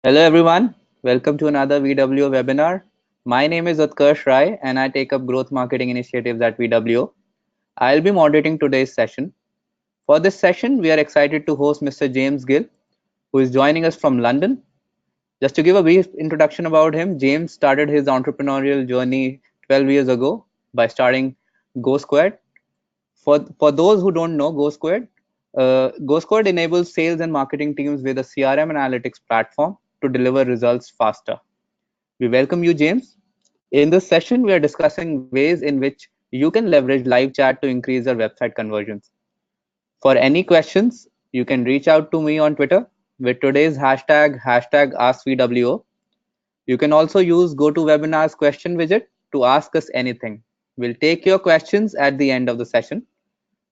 Hello everyone, welcome to another VWO webinar. My name is Utkarsh Rai and I take up growth marketing initiatives at VWO. I'll be moderating today's session. For this session, we are excited to host Mr. James Gill, who is joining us from London. Just to give a brief introduction about him, James started his entrepreneurial journey 12 years ago by starting Go Squared. For those who don't know Go Squared enables sales and marketing teams with a CRM analytics platform to deliver results faster. We welcome you, James. In this session, we are discussing ways in which you can leverage live chat to increase your website conversions. For any questions, you can reach out to me on Twitter with today's hashtag AskVWO. You can also use GoToWebinar's question widget to ask us anything. We'll take your questions at the end of the session.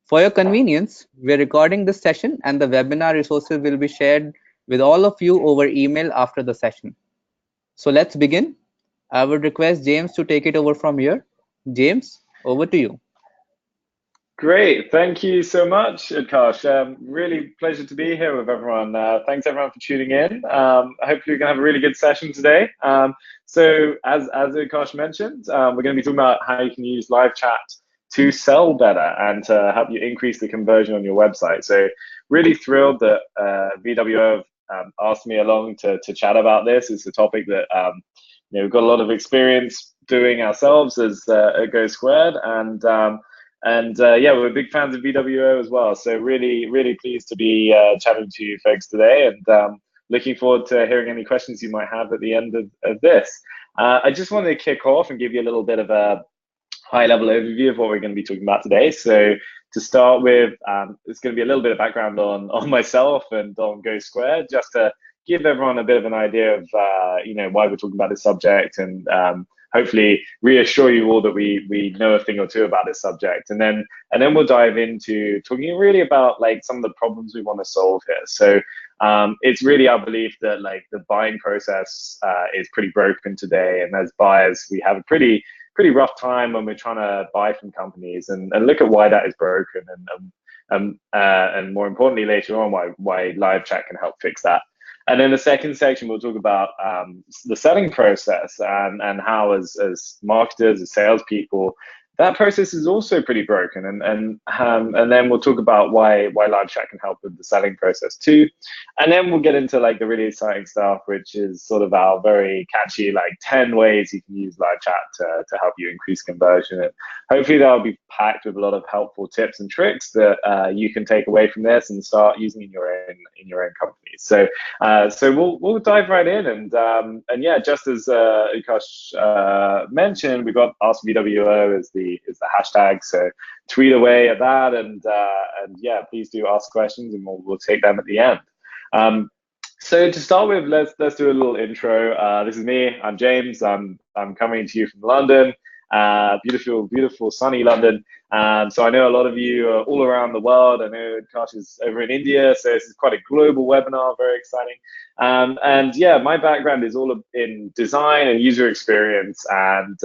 For your convenience, we're recording this session and the webinar resources will be shared with all of you over email after the session. So let's begin. I would request James to take it over from here. James, over to you. Great, thank you so much, Utkarsh. Really pleasure to be here with everyone. Thanks everyone for tuning in. Hopefully we're gonna have a really good session today. So as Utkarsh mentioned, we're gonna be talking about how you can use live chat to sell better and to help you increase the conversion on your website. So really thrilled that VWO asked me along to chat about this. It's a topic that we've got a lot of experience doing ourselves as at Go Squared, and yeah, we're big fans of VWO as well. So really pleased to be chatting to you folks today, and looking forward to hearing any questions you might have at the end of this. I just wanted to kick off and give you a little bit of a high-level overview of what we're going to be talking about today. So to start with, it's going to be a little bit of background on myself and on Go Squared, just to give everyone a bit of an idea of why we're talking about this subject, and hopefully reassure you all that we know a thing or two about this subject, and then we'll dive into talking really about like some of the problems we want to solve here. So it's really our belief that like the buying process is pretty broken today, and as buyers we have a pretty rough time when we're trying to buy from companies, and look at why that is broken, and more importantly later on why live chat can help fix that. And then the second section, we'll talk about the selling process, and how as marketers, as salespeople, that process is also pretty broken. And then we'll talk about why live chat can help with the selling process too. And then we'll get into like the really exciting stuff, which is sort of our very catchy like 10 ways you can use live chat to help you increase conversion. And hopefully that'll be packed with a lot of helpful tips and tricks that you can take away from this and start using in your own companies. So we'll dive right in, and yeah, just as Ukash mentioned, we've got Ask VWO as the hashtag. So tweet away at that, and yeah, please do ask questions, and we'll take them at the end. So to start with, let's do a little intro. This is me. I'm James. I'm coming to you from London. Beautiful sunny London. So I know a lot of you are all around the world. I know Kash is over in India, so this is quite a global webinar, very exciting. And yeah, my background is all in design and user experience, and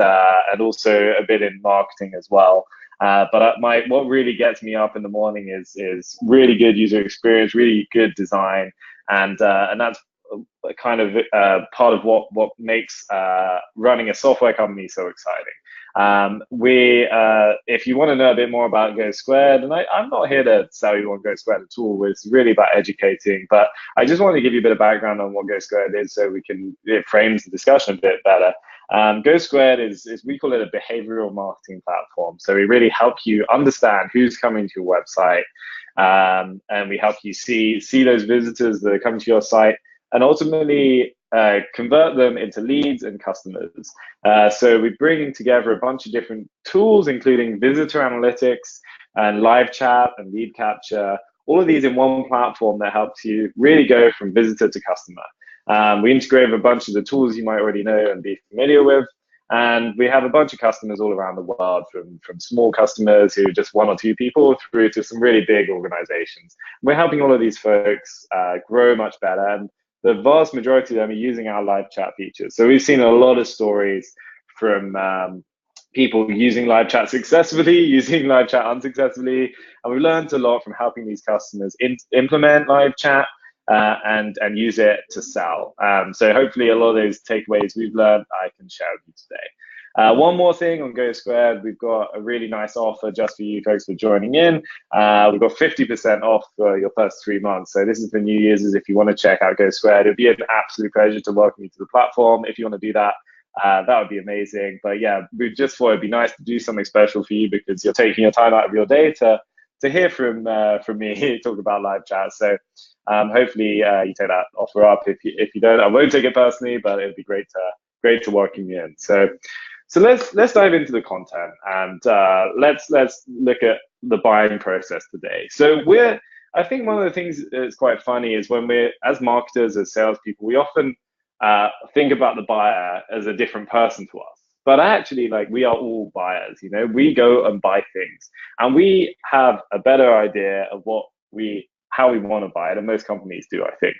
also a bit in marketing as well. But what really gets me up in the morning is really good user experience, really good design, and that's kind of part of what makes running a software company so exciting. If you want to know a bit more about Go Squared, and I'm not here to sell you on Go Squared at all, it's really about educating, but I just want to give you a bit of background on what Go Squared is so it frames the discussion a bit better. Go Squared is we call it a behavioral marketing platform. So we really help you understand who's coming to your website, and we help you see those visitors that are coming to your site, and ultimately convert them into leads and customers. So we're bringing together a bunch of different tools, including visitor analytics and live chat and lead capture, all of these in one platform that helps you really go from visitor to customer. We integrate with a bunch of the tools you might already know and be familiar with. And we have a bunch of customers all around the world, from small customers who are just one or two people through to some really big organizations. We're helping all of these folks grow much better. And the vast majority of them are using our live chat features. So we've seen a lot of stories from people using live chat successfully, using live chat unsuccessfully, and we've learned a lot from helping these customers implement live chat, and use it to sell. So hopefully a lot of those takeaways we've learned I can share with you today. One more thing on Go Squared, we've got a really nice offer just for you folks for joining in. We've got 50% off for your first 3 months. So this is for new users. If you want to check out Go Squared, it'd be an absolute pleasure to welcome you to the platform. If you want to do that, that would be amazing. But yeah, we just thought it'd be nice to do something special for you because you're taking your time out of your day to hear from me talk about live chat. So hopefully you take that offer up. If you don't, I won't take it personally, but it'd be great to welcome you in. So let's dive into the content and let's look at the buying process today. So I think one of the things that's quite funny is when we're, as marketers, as salespeople, we often think about the buyer as a different person to us. But actually, like, we are all buyers, you know, we go and buy things and we have a better idea of how we want to buy than most companies do, I think.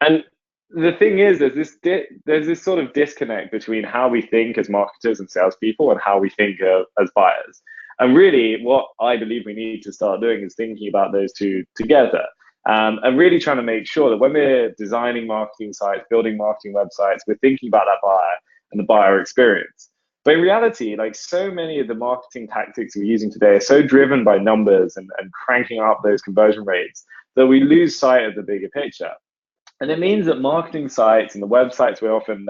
And the thing is, there's this sort of disconnect between how we think as marketers and salespeople and how we think as buyers. And really, what I believe we need to start doing is thinking about those two together. And really trying to make sure that when we're designing marketing sites, building marketing websites, we're thinking about that buyer and the buyer experience. But in reality, like, so many of the marketing tactics we're using today are so driven by numbers and cranking up those conversion rates that we lose sight of the bigger picture. And it means that marketing sites and the websites we're often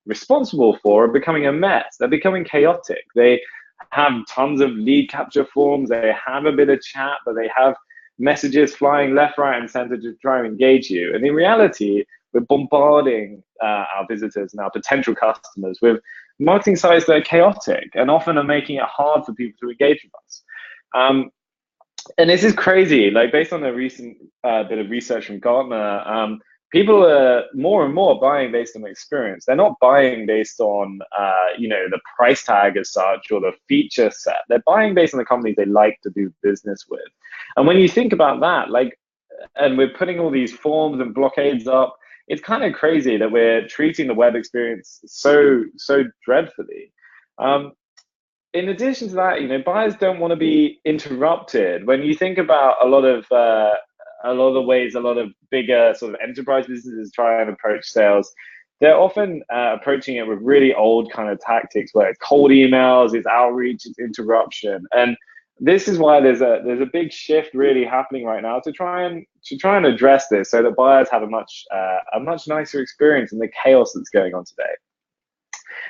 responsible for are becoming a mess. They're becoming chaotic. They have tons of lead capture forms. They have a bit of chat, but they have messages flying left, right, and center to try and engage you. And in reality, we're bombarding our visitors and our potential customers with marketing sites that are chaotic and often are making it hard for people to engage with us. And this is crazy. Like, based on a recent bit of research from Gartner, people are more and more buying based on experience. They're not buying based on the price tag as such or the feature set. They're buying based on the companies they like to do business with. And when you think about that, like, and we're putting all these forms and blockades up, it's kind of crazy that we're treating the web experience so dreadfully. In addition to that, you know, buyers don't want to be interrupted. When you think about a lot of the ways a lot of bigger sort of enterprise businesses try and approach sales, they're often approaching it with really old kind of tactics where it's cold emails, it's outreach, it's interruption. And this is why there's a big shift really happening right now to try and address this so that buyers have a much nicer experience in the chaos that's going on today.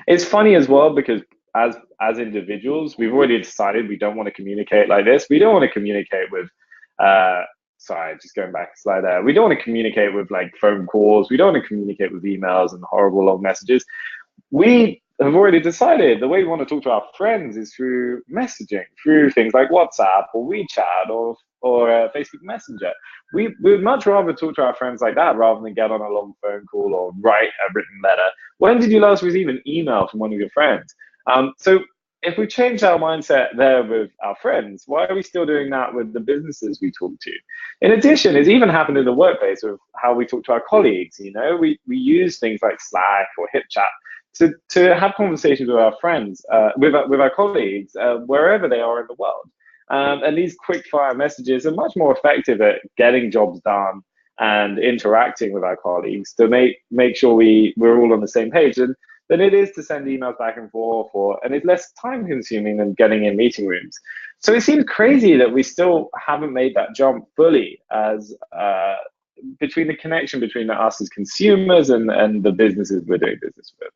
It's funny as well because as individuals, we've already decided we don't want to communicate like this. We don't want to communicate with sorry, just going back a slide there. We don't want to communicate with like phone calls. We don't want to communicate with emails and horrible long messages. We have already decided the way we want to talk to our friends is through messaging, through things like WhatsApp or WeChat or Facebook Messenger. We would much rather talk to our friends like that rather than get on a long phone call or write a written letter. When did you last receive an email from one of your friends? So if we change our mindset there with our friends, why are we still doing that with the businesses we talk to? In addition, it's even happened in the workplace with how we talk to our colleagues. You know, we use things like Slack or HipChat to have conversations with our friends, with our colleagues, wherever they are in the world. And these quick fire messages are much more effective at getting jobs done and interacting with our colleagues to make sure we're all on the same page than it is to send emails back and forth, and it's less time consuming than getting in meeting rooms. So it seems crazy that we still haven't made that jump fully as between the connection between us as consumers and the businesses we're doing business with.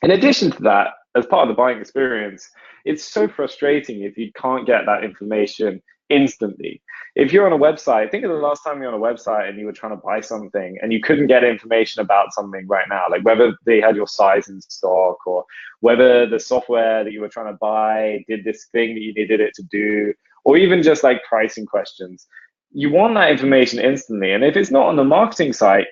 In addition to that, as part of the buying experience, it's so frustrating if you can't get that information instantly. If you're on a website, think of the last time you're on a website and you were trying to buy something and you couldn't get information about something right now, like whether they had your size in stock or whether the software that you were trying to buy did this thing that you needed it to do, or even just like pricing questions. You want that information instantly. And if it's not on the marketing site,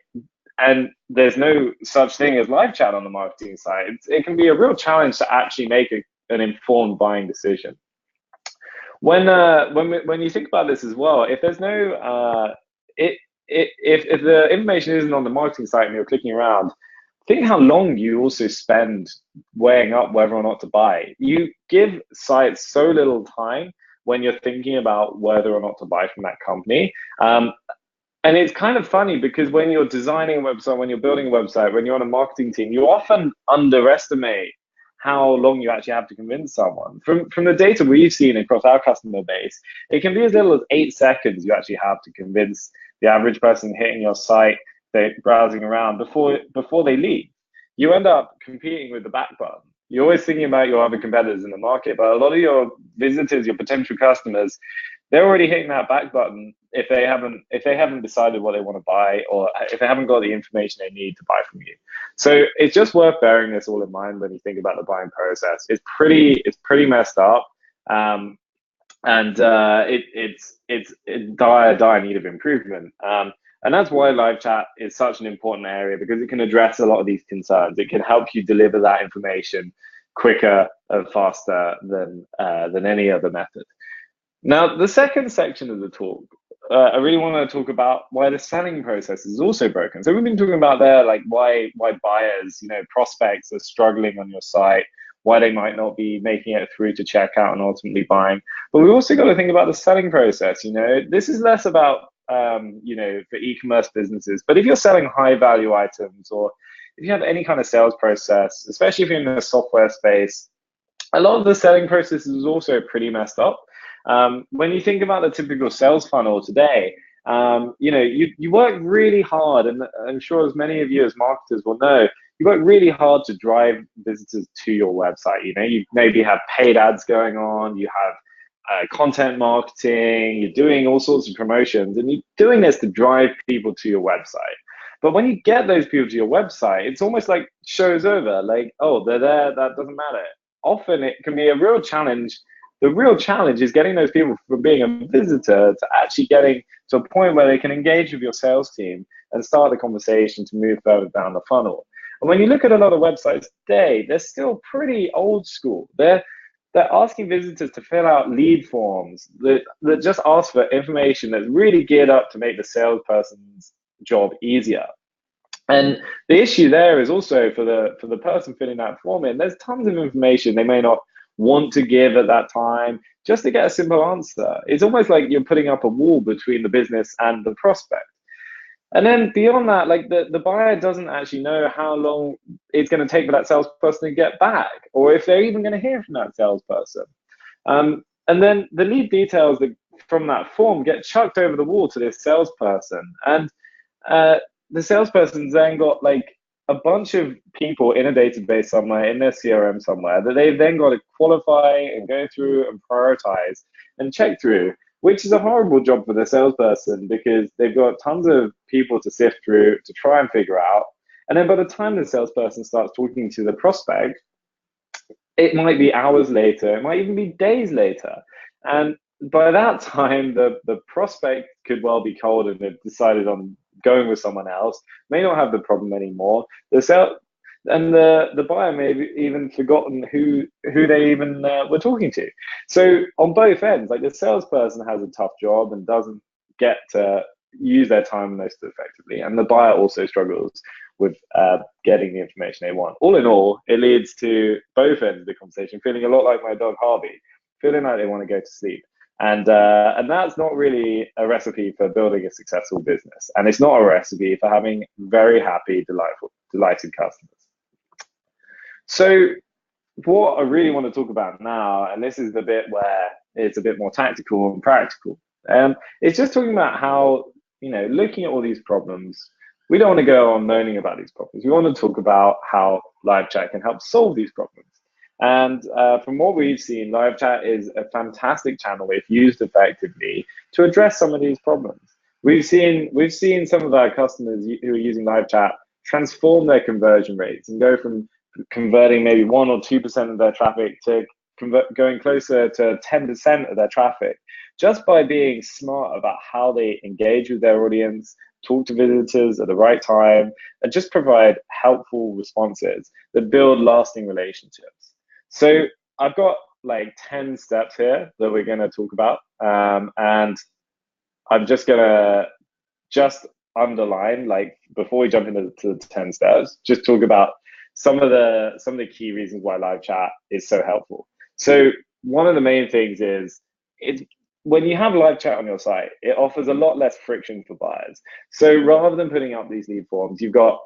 and there's no such thing as live chat on the marketing side, it can be a real challenge to actually make an informed buying decision. When you think about this as well, if there's no if the information isn't on the marketing site and you're clicking around, think how long you also spend weighing up whether or not to buy. You give sites so little time when you're thinking about whether or not to buy from that company. And it's kind of funny because when you're designing a website, when you're building a website, when you're on a marketing team, you often underestimate how long you actually have to convince someone. From the data we've seen across our customer base, it can be as little as 8 seconds you actually have to convince the average person hitting your site, they're browsing around before they leave. You end up competing with the back button. You're always thinking about your other competitors in the market, but a lot of your visitors, your potential customers, they're already hitting that back button if they haven't decided what they want to buy, or if they haven't got the information they need to buy from you. So it's just worth bearing this all in mind when you think about the buying process. It's pretty messed up, and it's in dire need of improvement. And that's why live chat is such an important area, because it can address a lot of these concerns. It can help you deliver that information quicker and faster than any other method. Now, the second section of the talk, I really want to talk about why the selling process is also broken. So we've been talking about there, like why buyers, prospects are struggling on your site, why they might not be making it through to checkout and ultimately buying. But we also got to think about the selling process. This is less about, for e-commerce businesses, but if you're selling high value items, or if you have any kind of sales process, especially if you're in the software space, a lot of the selling process is also pretty messed up. When you think about the typical sales funnel today, you work really hard, and I'm sure as many of you as marketers will know, you work really hard to drive visitors to your website. You maybe have paid ads going on, you have content marketing, you're doing all sorts of promotions, and you're doing this to drive people to your website. But when you get those people to your website, it's almost like show's over. Like, oh, they're there, that doesn't matter. Often it can be a real challenge. The real challenge is getting those people from being a visitor to actually getting to a point where they can engage with your sales team and start the conversation to move further down the funnel. And when you look at a lot of websites today, they're still pretty old school. They're asking visitors to fill out lead forms that just ask for information that's really geared up to make the salesperson's job easier. And the issue there is also for the person filling that form in, there's tons of information they may not want to give at that time just to get a simple answer. It's almost like you're putting up a wall between the business and the prospect. And then beyond that, like the buyer doesn't actually know how long it's going to take for that salesperson to get back, or if they're even going to hear from that salesperson. And then the lead details from that form get chucked over the wall to this salesperson. And the salesperson's then got like a bunch of people in a database somewhere, in their CRM somewhere, that they've then got to qualify and go through and prioritize and check through, which is a horrible job for the salesperson, because they've got tons of people to sift through to try and figure out. And then by the time the salesperson starts talking to the prospect, it might be hours later, it might even be days later. And by that time, the prospect could well be cold and have decided on going with someone else, may not have the problem anymore. The buyer may have even forgotten who they even were talking to. So on both ends, like the salesperson has a tough job and doesn't get to use their time most effectively, and the buyer also struggles with getting the information they want. All in all, it leads to both ends of the conversation feeling a lot like my dog Harvey, feeling like they want to go to sleep. And that's not really a recipe for building a successful business. And it's not a recipe for having very happy, delighted customers. So what I really want to talk about now, and this is the bit where it's a bit more tactical and practical, it's just talking about how, looking at all these problems, we don't want to go on moaning about these problems. We want to talk about how live chat can help solve these problems. And from what we've seen, live chat is a fantastic channel if used effectively to address some of these problems. We've seen some of our customers who are using live chat transform their conversion rates and go from converting maybe 1 or 2% of their traffic to going closer to 10% of their traffic, just by being smart about how they engage with their audience, talk to visitors at the right time, and just provide helpful responses that build lasting relationships. So I've got like 10 steps here that we're going to talk about, and I'm just going to underline, like before we jump into the 10 steps, just talk about some of the key reasons why live chat is so helpful. So one of the main things is when you have live chat on your site, it offers a lot less friction for buyers. So rather than putting up these lead forms, you've got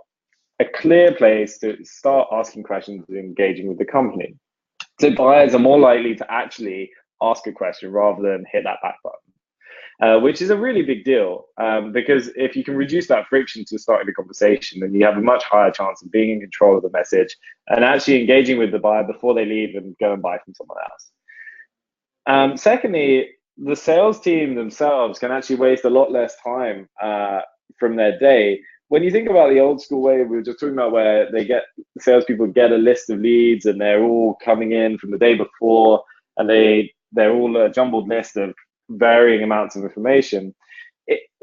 a clear place to start asking questions and engaging with the company. So buyers are more likely to actually ask a question rather than hit that back button, which is a really big deal, because if you can reduce that friction to starting the conversation, then you have a much higher chance of being in control of the message and actually engaging with the buyer before they leave and go and buy from someone else. Secondly, the sales team themselves can actually waste a lot less time from their day. When you think about the old school way we were just talking about, where salespeople get a list of leads and they're all coming in from the day before, and they're all a jumbled list of varying amounts of information.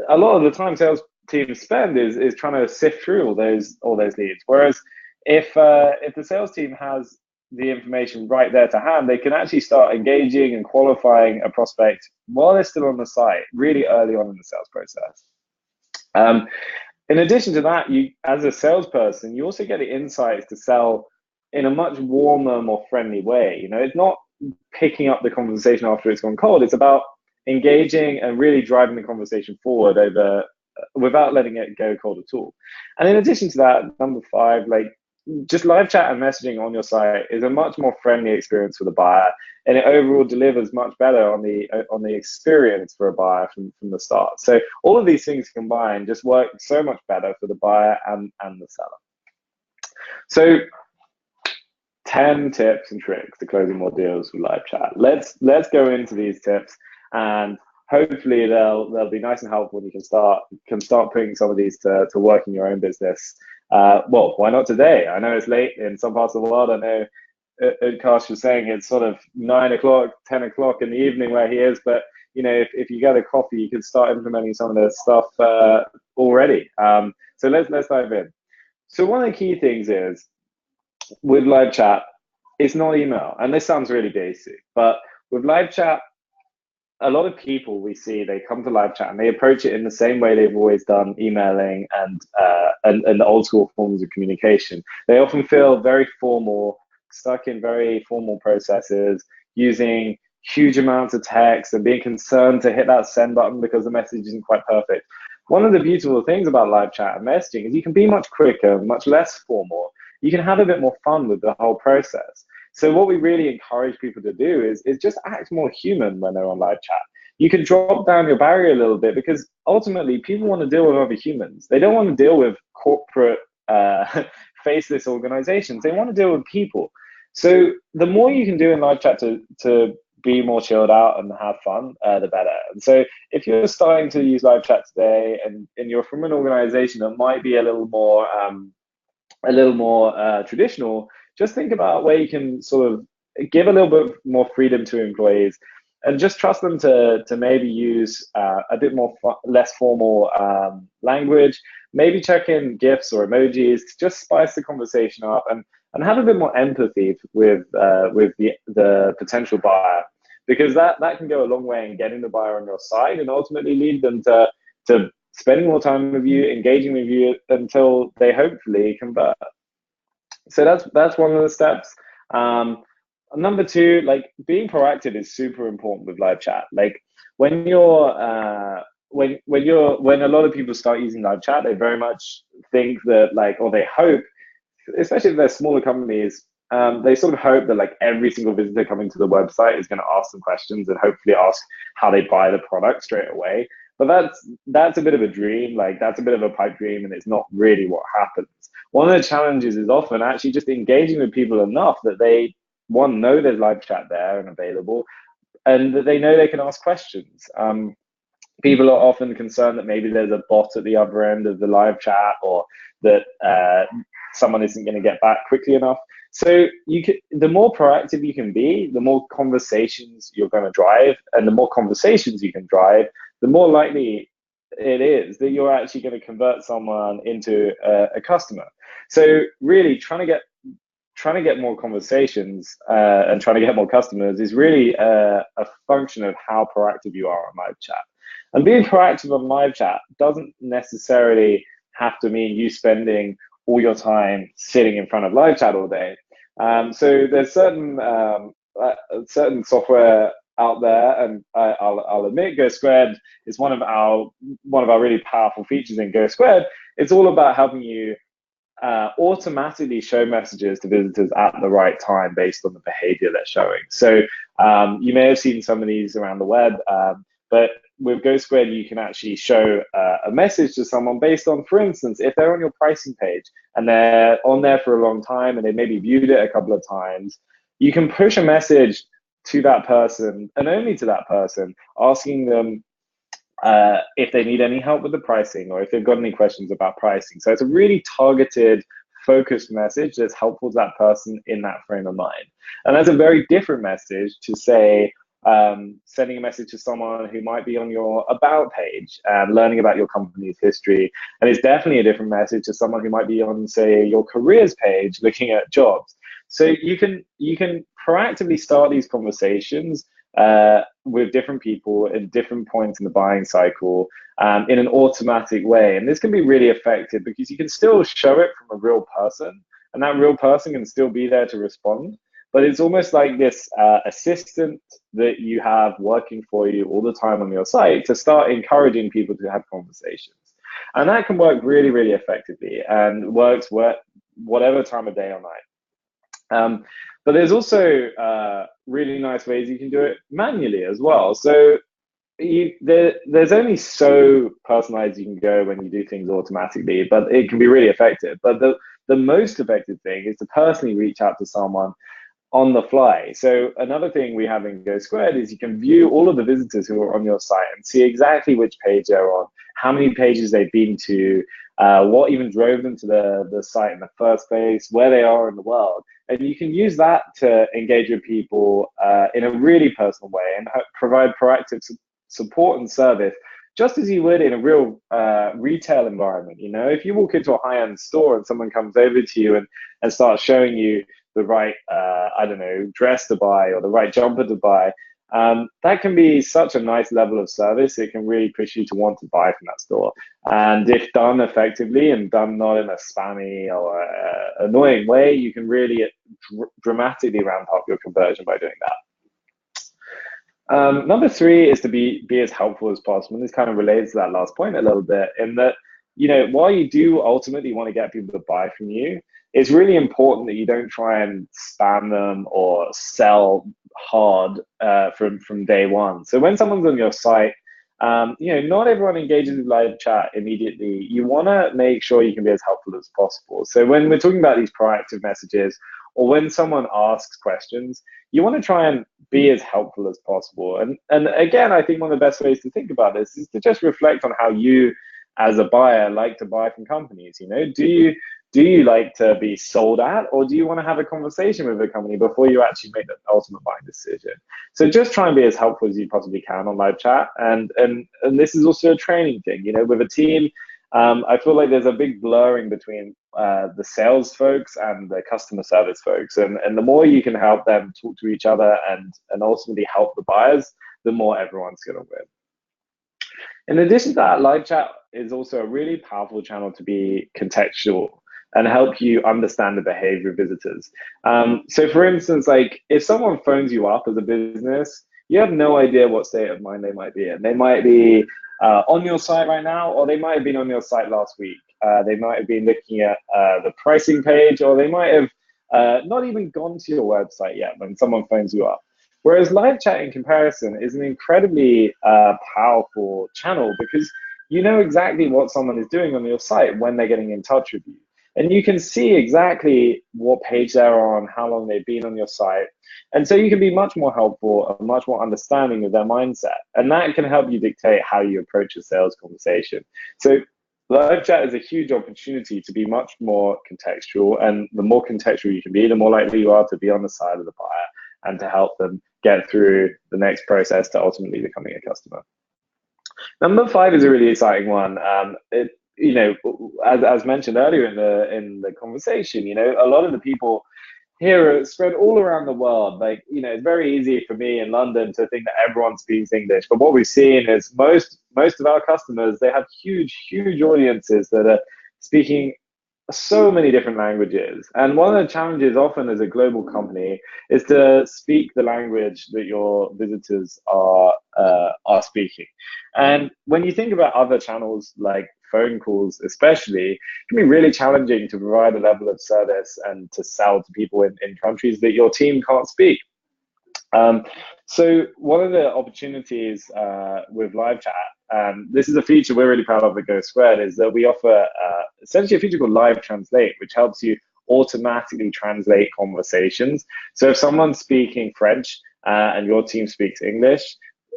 A lot of the time sales teams spend is trying to sift through all those leads. Whereas if the sales team has the information right there to hand, they can actually start engaging and qualifying a prospect while they're still on the site, really early on in the sales process. In addition to that, you, as a salesperson, you also get the insights to sell in a much warmer, more friendly way. You know, it's not picking up the conversation after it's gone cold. It's about engaging and really driving the conversation forward without letting it go cold at all. And in addition to that, number 5, like, just live chat and messaging on your site is a much more friendly experience for the buyer, and it overall delivers much better on the experience for a buyer from the start. So all of these things combined just work so much better for the buyer and the seller. So 10 tips and tricks to closing more deals with live chat. Let's go into these tips, and hopefully they'll be nice and helpful, and you can start putting some of these to work in your own business. Well, why not today? I know it's late in some parts of the world. I know Utkarsh was saying it's sort of 9 o'clock, 10 o'clock in the evening where he is, but you know, if you get a coffee, you can start implementing some of this stuff already. So let's dive in. So one of the key things is, with live chat, it's not email. And this sounds really basic, but with live chat, a lot of people we see, they come to live chat and they approach it in the same way they've always done emailing and the old school forms of communication. They often feel very formal, stuck in very formal processes, using huge amounts of text and being concerned to hit that send button because the message isn't quite perfect. One of the beautiful things about live chat and messaging is you can be much quicker, much less formal. You can have a bit more fun with the whole process. So what we really encourage people to do is just act more human when they're on live chat. You can drop down your barrier a little bit, because ultimately people want to deal with other humans. They don't want to deal with corporate faceless organizations. They want to deal with people. So the more you can do in live chat to be more chilled out and have fun, the better. And so if you're starting to use live chat today and you're from an organization that might be a little more traditional, just think about where you can sort of give a little bit more freedom to employees and just trust them to maybe use a bit more less formal language. Maybe check in GIFs or emojis to just spice the conversation up and have a bit more empathy with the potential buyer, because that can go a long way in getting the buyer on your side and ultimately lead them to spending more time with you, engaging with you until they hopefully convert. So that's one of the steps. Number 2, like, being proactive is super important with live chat. Like, when a lot of people start using live chat, they very much think that, like, or they hope, especially if they're smaller companies, they sort of hope that, like, every single visitor coming to the website is going to ask some questions and hopefully ask how they buy the product straight away. But that's a bit of a dream. Like, that's a bit of a pipe dream, and it's not really what happens. One of the challenges is often actually just engaging with people enough that they, one, know there's live chat there and available, and that they know they can ask questions. People are often concerned that maybe there's a bot at the other end of the live chat, or that someone isn't going to get back quickly enough. So the more proactive you can be, the more conversations you're going to drive, and the more conversations you can drive, the more likely it is that you're actually going to convert someone into a customer. So really trying to get more conversations and trying to get more customers is really a function of how proactive you are on live chat. And being proactive on live chat doesn't necessarily have to mean you spending all your time sitting in front of live chat all day. So there's certain software out there, and I'll admit Go Squared is one of our really powerful features in Go Squared. It's all about helping you automatically show messages to visitors at the right time based on the behavior they're showing. So you may have seen some of these around the web, but with Go Squared, you can actually show a message to someone based on, for instance, if they're on your pricing page and they're on there for a long time and they maybe viewed it a couple of times, you can push a message to that person and only to that person, asking them if they need any help with the pricing or if they've got any questions about pricing. So it's a really targeted, focused message that's helpful to that person in that frame of mind. And that's a very different message to, say, sending a message to someone who might be on your about page and learning about your company's history. And it's definitely a different message to someone who might be on, say, your careers page looking at jobs. So you can proactively start these conversations with different people at different points in the buying cycle in an automatic way. And this can be really effective because you can still show it from a real person, and that real person can still be there to respond. But it's almost like this assistant that you have working for you all the time on your site to start encouraging people to have conversations. And that can work really, really effectively and works whatever time of day or night. But there's also really nice ways you can do it manually as well. So there's only so personalized you can go when you do things automatically, but it can be really effective. But the most effective thing is to personally reach out to someone on the fly. So another thing we have in Go Squared is you can view all of the visitors who are on your site and see exactly which page they're on, how many pages they've been to, what even drove them to the site in the first place, where they are in the world. And you can use that to engage with people in a really personal way and provide proactive support and service, just as you would in a real retail environment. You know, if you walk into a high-end store and someone comes over to you and starts showing you the right, I don't know, dress to buy or the right jumper to buy, that can be such a nice level of service. It can really push you to want to buy from that store. And if done effectively and done not in a spammy or annoying way, you can really dramatically ramp up your conversion by doing that. Number three is to be as helpful as possible. And this kind of relates to that last point a little bit, in that, you know, while you do ultimately want to get people to buy from you, it's really important that you don't try and spam them or sell hard from day one. So when someone's on your site, you know, not everyone engages with live chat immediately. You want to make sure you can be as helpful as possible. So when we're talking about these proactive messages, or when someone asks questions, you want to try and be as helpful as possible. And again, I think one of the best ways to think about this is to just reflect on how you, as a buyer, like to buy from companies. You know, do you like to be sold at, or do you want to have a conversation with a company before you actually make the ultimate buying decision? So just try and be as helpful as you possibly can on live chat. And this is also a training thing. You know, with a team, I feel like there's a big blurring between the sales folks and the customer service folks. And the more you can help them talk to each other and ultimately help the buyers, the more everyone's going to win. In addition to that, live chat is also a really powerful channel to be contextual and help you understand the behavior of visitors. So for instance, like if someone phones you up as a business, you have no idea what state of mind they might be in. They might be on your site right now, or they might have been on your site last week. They might have been looking at the pricing page, or they might have not even gone to your website yet when someone phones you up. Whereas live chat in comparison is an incredibly powerful channel, because you know exactly what someone is doing on your site when they're getting in touch with you. And you can see exactly what page they're on, how long they've been on your site. And so you can be much more helpful and much more understanding of their mindset. And that can help you dictate how you approach a sales conversation. So live chat is a huge opportunity to be much more contextual. And the more contextual you can be, the more likely you are to be on the side of the buyer and to help them get through the next process to ultimately becoming a customer. Number 5 is a really exciting one. You know, as mentioned earlier in the conversation, you know, a lot of the people here are spread all around the world. Like, you know, it's very easy for me in London to think that everyone speaks English, but what we've seen is most of our customers, they have huge audiences that are speaking so many different languages. And one of the challenges often as a global company is to speak the language that your visitors are speaking. And when you think about other channels like phone calls, especially, it can be really challenging to provide a level of service and to sell to people in countries that your team can't speak. Um, so one of the opportunities with live chat, this is a feature we're really proud of at Go Squared, is that we offer essentially a feature called Live Translate, which helps you automatically translate conversations. So if someone's speaking French and your team speaks English,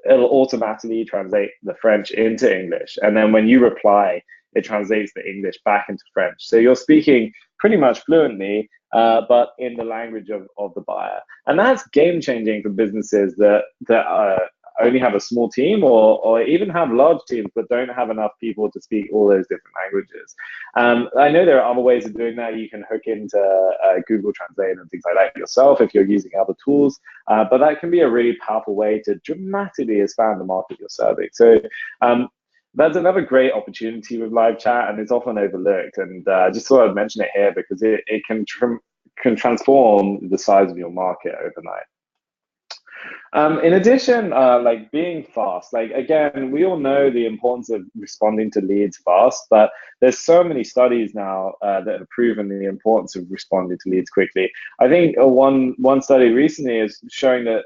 it'll automatically translate the French into English. And then when you reply, it translates the English back into French. So you're speaking pretty much fluently, but in the language of the buyer. And that's game changing for businesses that only have a small team or even have large teams but don't have enough people to speak all those different languages. I know there are other ways of doing that. You can hook into Google Translate and things like that yourself if you're using other tools, but that can be a really powerful way to dramatically expand the market you're serving. So that's another great opportunity with live chat, and it's often overlooked. And just thought I'd mention it here because it can transform the size of your market overnight. In addition, like being fast, like again, we all know the importance of responding to leads fast, but there's so many studies now that have proven the importance of responding to leads quickly. I think one study recently is showing that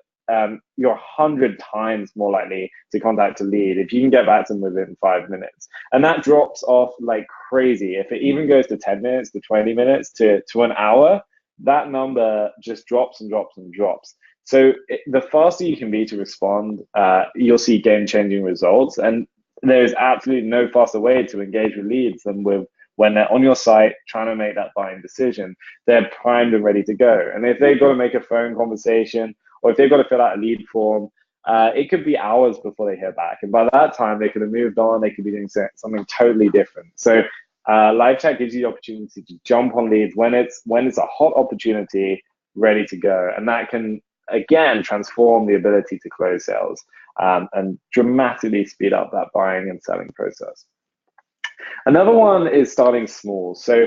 you're 100 times more likely to contact a lead if you can get back to them within 5 minutes. And that drops off like crazy. If it even goes to 10 minutes, to 20 minutes, to an hour, that number just drops and drops and drops. So the faster you can be to respond, you'll see game-changing results. And there's absolutely no faster way to engage with leads than with when they're on your site trying to make that buying decision. They're primed and ready to go. And if they've got to make a phone conversation or if they've got to fill out a lead form, it could be hours before they hear back. And by that time, they could have moved on. They could be doing something totally different. So live chat gives you the opportunity to jump on leads when it's a hot opportunity ready to go. And that can again transform the ability to close sales and dramatically speed up that buying and selling process. Another one is starting small. So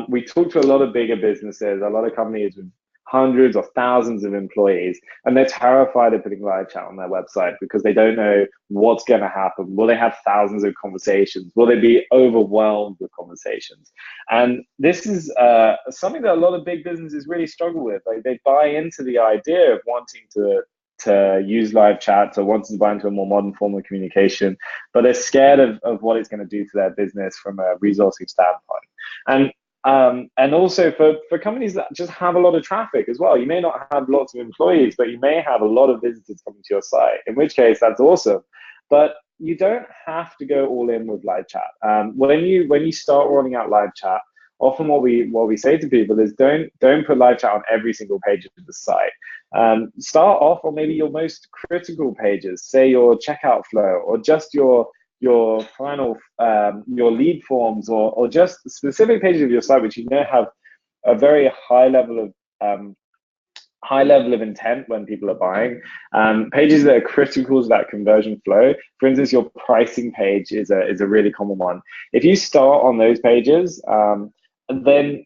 we talk to a lot of bigger businesses, a lot of companies with hundreds or thousands of employees, and they're terrified of putting live chat on their website because they don't know what's going to happen. Will they have thousands of conversations? Will they be overwhelmed with conversations? And this is something that a lot of big businesses really struggle with. Like they buy into the idea of wanting to use live chat or wanting to buy into a more modern form of communication, but they're scared of what it's going to do to their business from a resourcing standpoint. And also for companies that just have a lot of traffic as well. You may not have lots of employees, but you may have a lot of visitors coming to your site, in which case that's awesome. But you don't have to go all in with live chat. When you start rolling out live chat, often what we say to people is don't put live chat on every single page of the site. Start off on maybe your most critical pages, say your checkout flow or just your final your lead forms or just specific pages of your site which you know have a very high level of intent when people are buying. Pages that are critical to that conversion flow. For instance, your pricing page is a really common one. If you start on those pages, then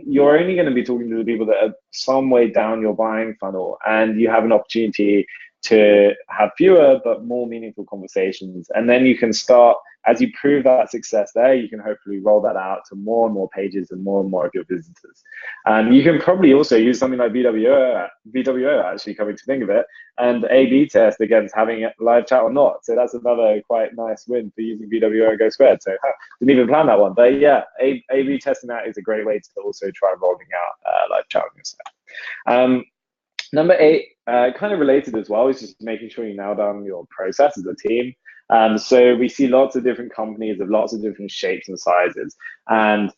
you're only going to be talking to the people that are some way down your buying funnel, and you have an opportunity to have fewer but more meaningful conversations. And then you can start, as you prove that success there, you can hopefully roll that out to more and more pages and more of your visitors. You can probably also use something like VWO, actually, coming to think of it, and A/B test against having a live chat or not. So that's another quite nice win for using VWO and Go Squared. So didn't even plan that one. But yeah, A/B testing that is a great way to also try rolling out live chat on your site. Number 8, kind of related as well, is just making sure you nail down your process as a team. So we see lots of different companies of lots of different shapes and sizes, and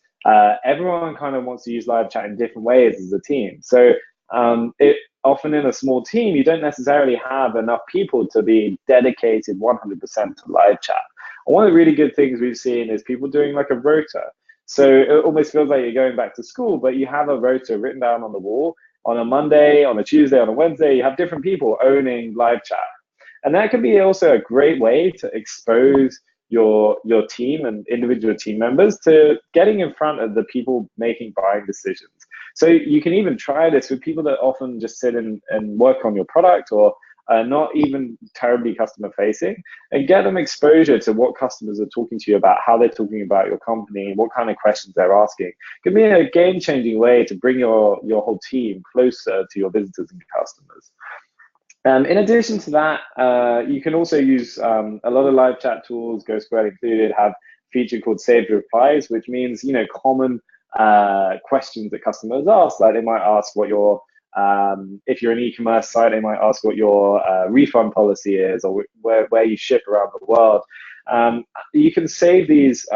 everyone kind of wants to use live chat in different ways as a team. So often in a small team, you don't necessarily have enough people to be dedicated 100% to live chat. And one of the really good things we've seen is people doing like a rota. So it almost feels like you're going back to school, but you have a rota written down on the wall. On a Monday, on a Tuesday, on a Wednesday, you have different people owning live chat. And that can be also a great way to expose your team and individual team members to getting in front of the people making buying decisions. So you can even try this with people that often just sit and work on your product, or not even terribly customer facing, and get them exposure to what customers are talking to you about, how they're talking about your company, what kind of questions they're asking. It can be a game-changing way to bring your whole team closer to your visitors and customers. In addition to that, you can also use a lot of live chat tools, Go Squared included, have a feature called saved replies, which means, common questions that customers ask. Like they might ask what your, if you're an e-commerce site, they might ask what your refund policy is, or where you ship around the world. You can save these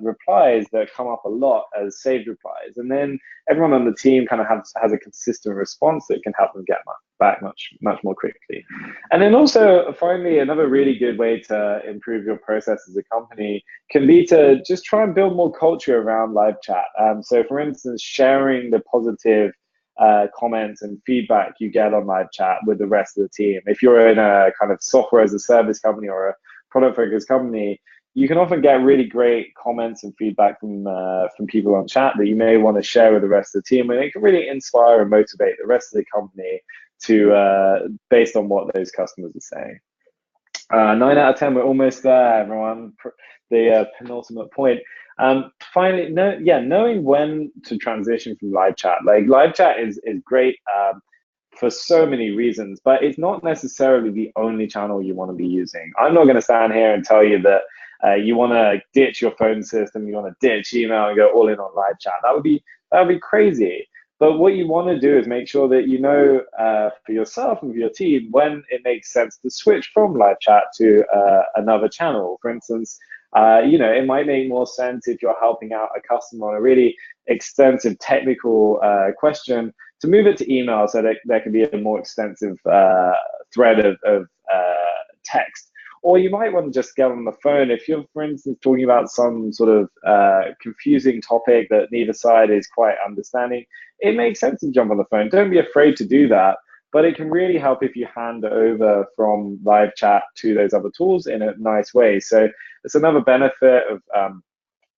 replies that come up a lot as saved replies, and then everyone on the team kind of has a consistent response that can help them get back much more quickly. And then also, finally, another really good way to improve your process as a company can be to just try and build more culture around live chat. So, for instance, sharing the positive comments and feedback you get on live chat with the rest of the team. If you're in a kind of software as a service company or a product focused company, you can often get really great comments and feedback from people on chat that you may want to share with the rest of the team, and it can really inspire and motivate the rest of the company to based on what those customers are saying. 9 out of 10, we're almost there, everyone. The penultimate point. Finally, knowing when to transition from live chat. Like live chat is great for so many reasons, but it's not necessarily the only channel you want to be using. I'm not going to stand here and tell you that you want to ditch your phone system, you want to ditch email and go all in on live chat. That would be crazy. But what you want to do is make sure that you know for yourself and for your team when it makes sense to switch from live chat to another channel. For instance, it might make more sense if you're helping out a customer on a really extensive technical question to move it to email, so that there can be a more extensive thread of text. Or you might want to just get on the phone if you're, for instance, talking about some sort of confusing topic that neither side is quite understanding. It makes sense to jump on the phone. Don't be afraid to do that, but it can really help if you hand over from live chat to those other tools in a nice way. So it's another benefit of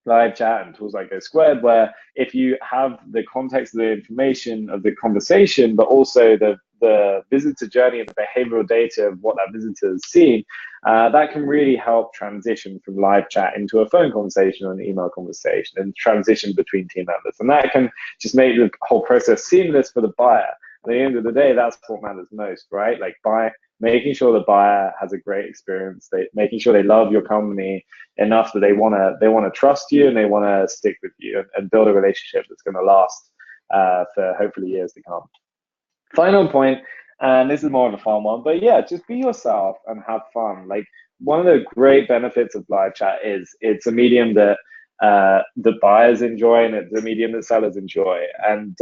live chat and tools like Go Squared, where if you have the context of the information of the conversation, but also the visitor journey and the behavioral data of what that visitor is seeing, that can really help transition from live chat into a phone conversation or an email conversation, and transition between team members. And that can just make the whole process seamless for the buyer. At the end of the day, that's what matters most, right? Like making sure the buyer has a great experience, making sure they love your company enough that they want to trust you and they want to stick with you and build a relationship that's going to last for hopefully years to come. Final point, and this is more of a fun one, but yeah, just be yourself and have fun. Like, one of the great benefits of live chat is it's a medium that the buyers enjoy, and it's a medium that sellers enjoy. And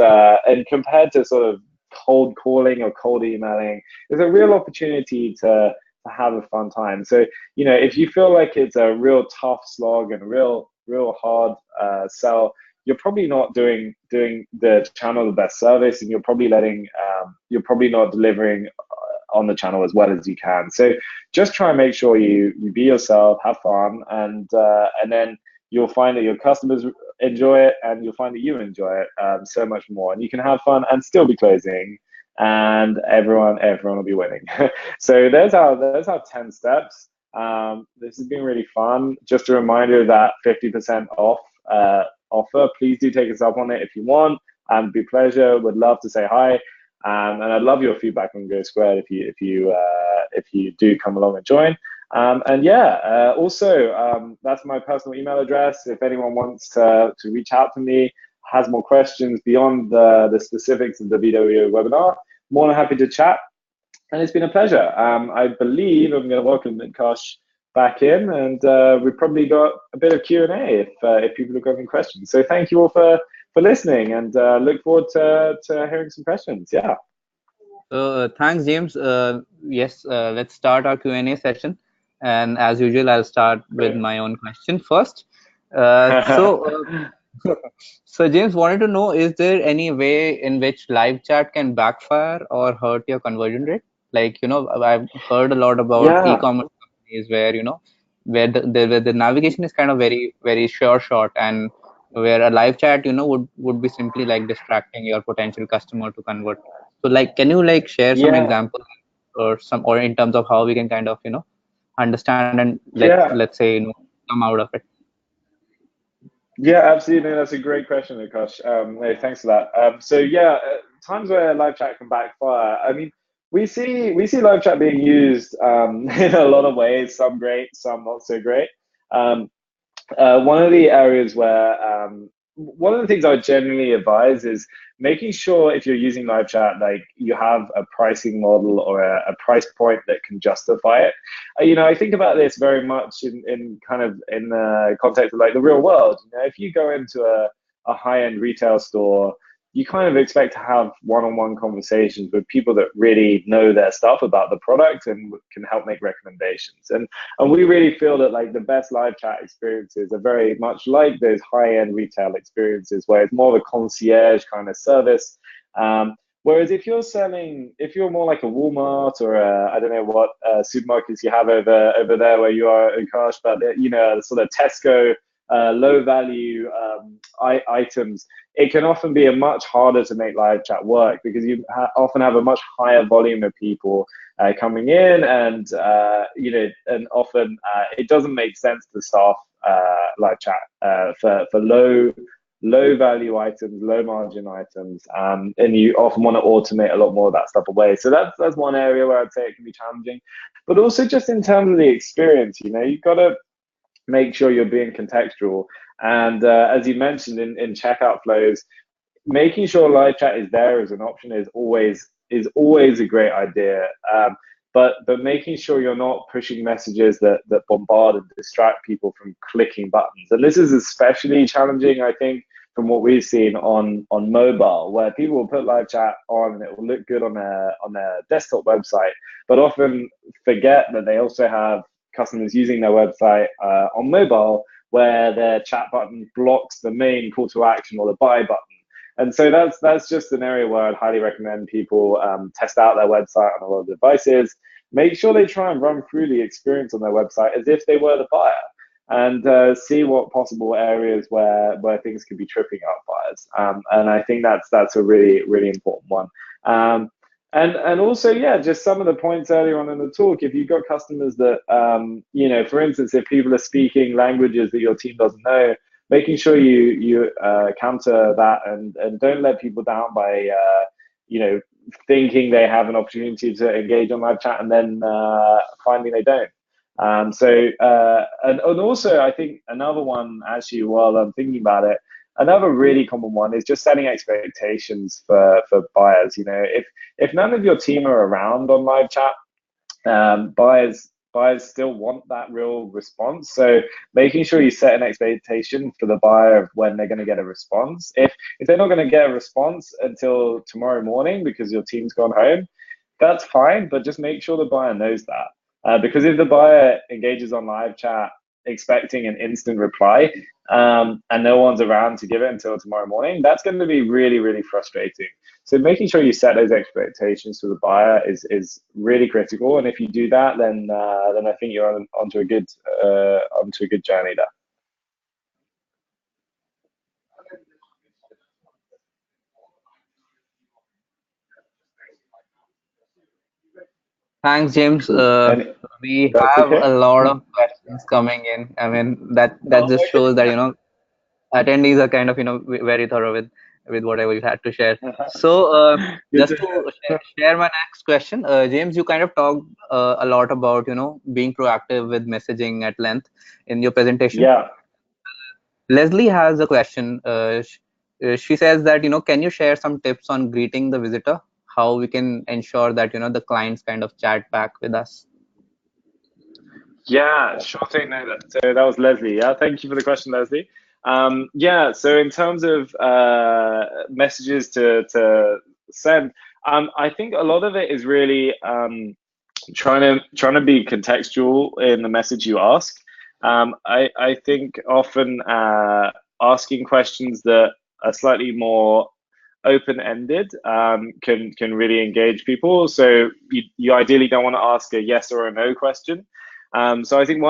compared to sort of cold calling or cold emailing, there's a real opportunity to have a fun time. So, if you feel like it's a real tough slog and real hard sell, you're probably not doing the channel the best service, and you're probably not delivering on the channel as well as you can. So just try and make sure you be yourself, have fun, and then you'll find that your customers enjoy it, and you'll find that you enjoy it so much more. And you can have fun and still be closing, and everyone will be winning. So there's our 10 steps. This has been really fun. Just a reminder that 50% off offer. Please do take us up on it if you want. It'd be a pleasure. Would love to say hi. And I'd love your feedback on Go Squared if you do come along and join. Also, that's my personal email address. If anyone wants to reach out to me, has more questions beyond the specifics of the VWO webinar, more than happy to chat. And it's been a pleasure. I believe I'm going to welcome Nikash back in, and we've probably got a bit of Q&A if people have got any questions. So thank you all for listening, and look forward to hearing some questions. Yeah. Thanks, James. Yes, let's start our Q&A session. And as usual, I'll start with my own question first. So James wanted to know, is there any way in which live chat can backfire or hurt your conversion rate? Like, I've heard a lot about e-commerce companies where, where the navigation is kind of very short, and where a live chat, would be simply like distracting your potential customer to convert. So like, can you like share some Yeah, examples or in terms of how we can kind of understand and yeah. let's say come out of it. Yeah, absolutely. No, that's a great question, Akash. No, thanks for that. So yeah, times where live chat can backfire. I mean, we see live chat being used in a lot of ways. Some great, some not so great. Um, one of the areas where one of the things I would generally advise is making sure if you're using live chat, like you have a pricing model or a price point that can justify it. I think about this very much in kind of in the context of like the real world. If you go into a high-end retail store, you kind of expect to have one-on-one conversations with people that really know their stuff about the product and can help make recommendations. And we really feel that like the best live chat experiences are very much like those high-end retail experiences where it's more of a concierge kind of service. Whereas if you're more like a Walmart or I don't know what supermarkets you have over there where you are, Akash, but sort of Tesco, low value items, it can often be a much harder to make live chat work because you often have a much higher volume of people coming in, and and often it doesn't make sense to staff live chat for low value items, low margin items, and you often want to automate a lot more of that stuff away. So that's one area where I'd say it can be challenging, but also just in terms of the experience, you've got to make sure you're being contextual. And as you mentioned in checkout flows, making sure live chat is there as an option is always a great idea. But making sure you're not pushing messages that bombard and distract people from clicking buttons. And this is especially challenging, I think, from what we've seen on mobile, where people will put live chat on and it will look good on their desktop website, but often forget that they also have customers using their website on mobile, where their chat button blocks the main call to action or the buy button. And so that's just an area where I'd highly recommend people test out their website on a lot of devices. Make sure they try and run through the experience on their website as if they were the buyer, and see what possible areas where things could be tripping up buyers. And I think that's a really really important one. And also, yeah, just some of the points earlier on in the talk. If you've got customers that, for instance, if people are speaking languages that your team doesn't know, making sure you counter that and don't let people down by, thinking they have an opportunity to engage on live chat and then finding they don't. And also, I think another one, actually, while I'm thinking about it, another really common one is just setting expectations for buyers. If none of your team are around on live chat, buyers still want that real response. So making sure you set an expectation for the buyer of when they're going to get a response. If they're not going to get a response until tomorrow morning because your team's gone home, that's fine, but just make sure the buyer knows that. Because if the buyer engages on live chat expecting an instant reply, and no one's around to give it until tomorrow morning, that's going to be really, really frustrating. So making sure you set those expectations for the buyer is really critical. And if you do that, then I think you're onto a good journey there. Thanks, James. And We that's have okay. a lot of questions coming in. I mean, that Oh, just shows that okay. attendees are kind of very thorough with whatever you had to share. So Good just to to hear. share my next question, James, you kind of talked a lot about being proactive with messaging at length in your presentation. Yeah. Leslie has a question. She says that can you share some tips on greeting the visitor? How we can ensure that the clients kind of chat back with us. Yeah, sure thing. No, so that was Leslie. Yeah, thank you for the question, Leslie. Yeah, so in terms of messages to send, I think a lot of it is really trying to be contextual in the message you ask. I think often asking questions that are slightly more open-ended can really engage people. So you ideally don't want to ask a yes or a no question. So I think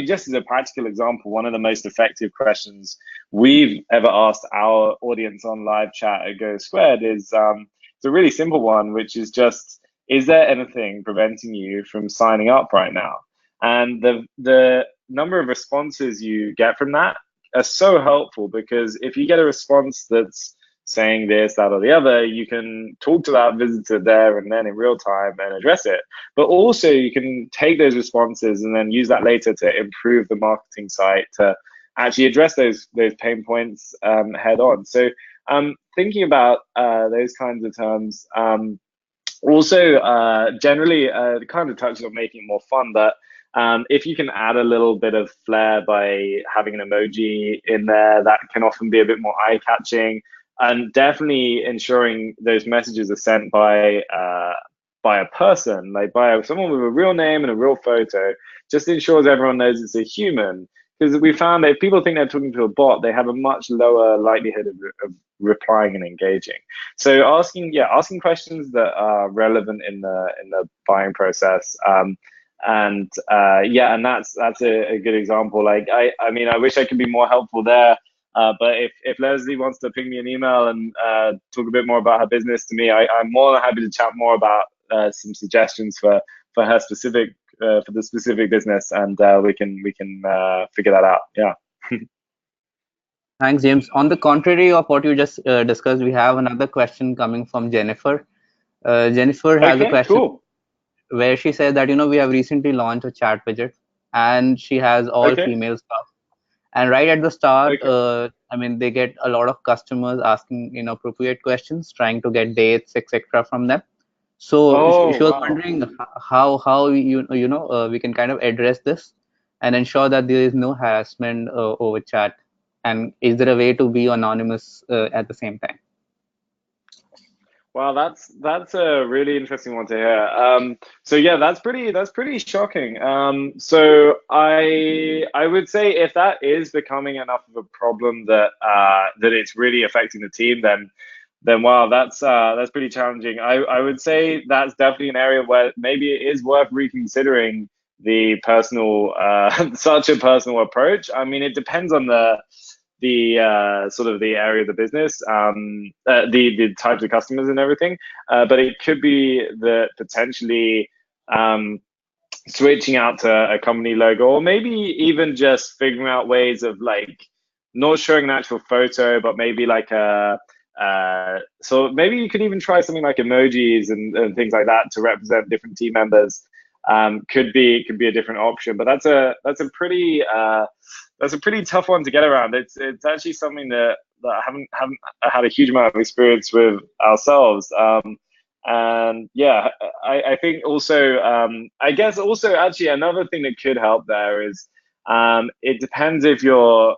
just as a practical example, one of the most effective questions we've ever asked our audience on live chat at Go Squared is it's a really simple one, which is just, is there anything preventing you from signing up right now? And the number of responses you get from that are so helpful, because if you get a response that's saying this, that, or the other, you can talk to that visitor there and then in real time and address it. But also you can take those responses and then use that later to improve the marketing site to actually address those pain points head on. So thinking about those kinds of terms. Also, generally, kind of touches on making it more fun, but if you can add a little bit of flair by having an emoji in there, that can often be a bit more eye-catching, and definitely ensuring those messages are sent by a person, like by someone with a real name and a real photo, just ensures everyone knows it's a human. Because we found that if people think they're talking to a bot, they have a much lower likelihood of replying and engaging. So asking questions that are relevant in the buying process. And that's a good example. Like I mean, I wish I could be more helpful there. But if Leslie wants to ping me an email and talk a bit more about her business to me, I'm more than happy to chat more about some suggestions for her specific for the specific business, and we can figure that out. Yeah. Thanks, James. On the contrary of what you just discussed, we have another question coming from Jennifer. Jennifer has a Okay. question Cool. where she said that we have recently launched a chat widget, and she has all Okay. female staff. And right at the start, Okay. I mean, they get a lot of customers asking inappropriate questions, trying to get dates, etc. from them. So Oh she was wow. wondering how we can kind of address this and ensure that there is no harassment over chat. And is there a way to be anonymous at the same time? Wow, that's a really interesting one to hear. So yeah, that's pretty shocking. So I would say if that is becoming enough of a problem that that it's really affecting the team, then wow, that's pretty challenging. I would say that's definitely an area where maybe it is worth reconsidering the personal such a personal approach. I mean, it depends on the sort of the area of the business, the types of customers and everything. But it could be that potentially switching out to a company logo, or maybe even just figuring out ways of like not showing an actual photo, but maybe like a so maybe you could even try something like emojis and things like that to represent different team members. Could be a different option, but that's a pretty tough one to get around. It's actually something that I haven't had a huge amount of experience with ourselves. And yeah, I think also I guess also actually another thing that could help there is it depends if you're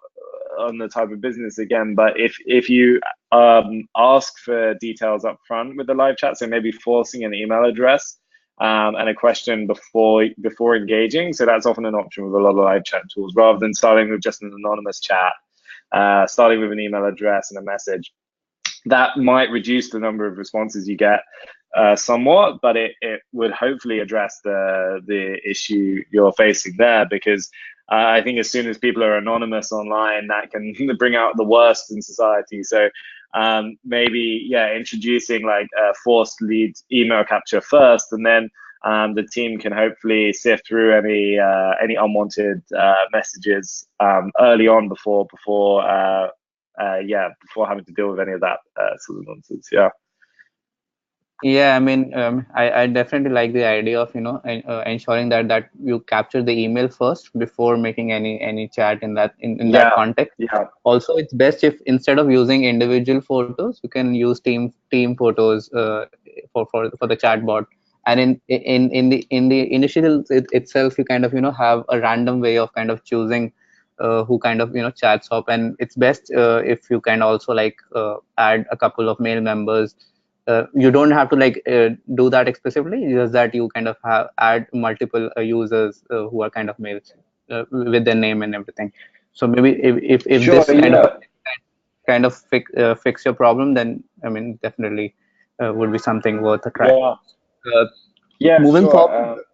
on the type of business again, but if you ask for details up front with the live chat, so maybe forcing an email address and a question before engaging. So that's often an option with a lot of live chat tools, rather than starting with just an anonymous chat, starting with an email address and a message. That might reduce the number of responses you get somewhat, but it would hopefully address the issue you're facing there, because I think as soon as people are anonymous online, that can bring out the worst in society. So maybe introducing like a forced lead email capture first, and then the team can hopefully sift through any unwanted messages early on before having to deal with any of that sort of nonsense. Yeah. Yeah, I mean, I definitely like the idea of ensuring that you capture the email first before making any chat in that Yeah. context. Yeah. Also, it's best if instead of using individual photos, you can use team photos for the chatbot. And in the initial itself, you kind of have a random way of kind of choosing who kind of chats up, and it's best if you can also like add a couple of male members. You don't have to like do that explicitly, just that you kind of add multiple users who are kind of males with their name and everything. So maybe if Sure. this Yeah. kind of fix your problem, then I mean definitely would be something worth a try. Yeah. Uh, Yeah. moving Sure. forward,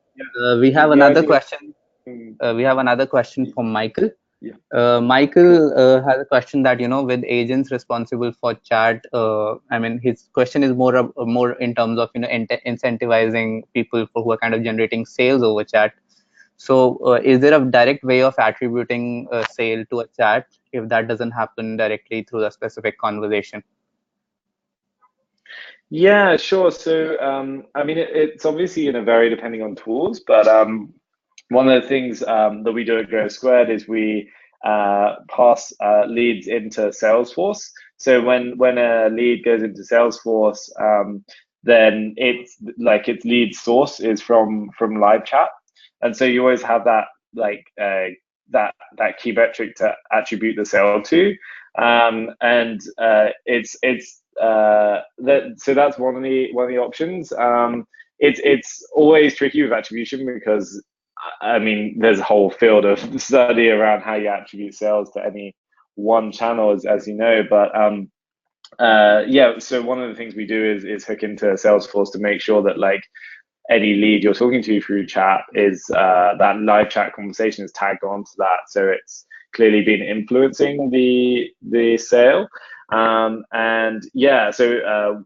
We have The another idea. question. We have another question from Michael. Yeah. Michael has a question that, with agents responsible for chat, I mean, his question is more in terms of, incentivizing people who are kind of generating sales over chat. So, is there a direct way of attributing a sale to a chat if that doesn't happen directly through a specific conversation? Yeah, sure. So, I mean, it's obviously, very depending on tools, but one of the things that we do at Go Squared is we pass leads into Salesforce. So when a lead goes into Salesforce, then it's like its lead source is from live chat, and so you always have that like that key metric to attribute the sale to, and it's that so that's one of the options. It's always tricky with attribution because I mean, there's a whole field of study around how you attribute sales to any one channel, as you know. But yeah, so one of the things we do is hook into Salesforce to make sure that like any lead you're talking to through chat is that live chat conversation is tagged onto that, so it's clearly been influencing the sale. And yeah, so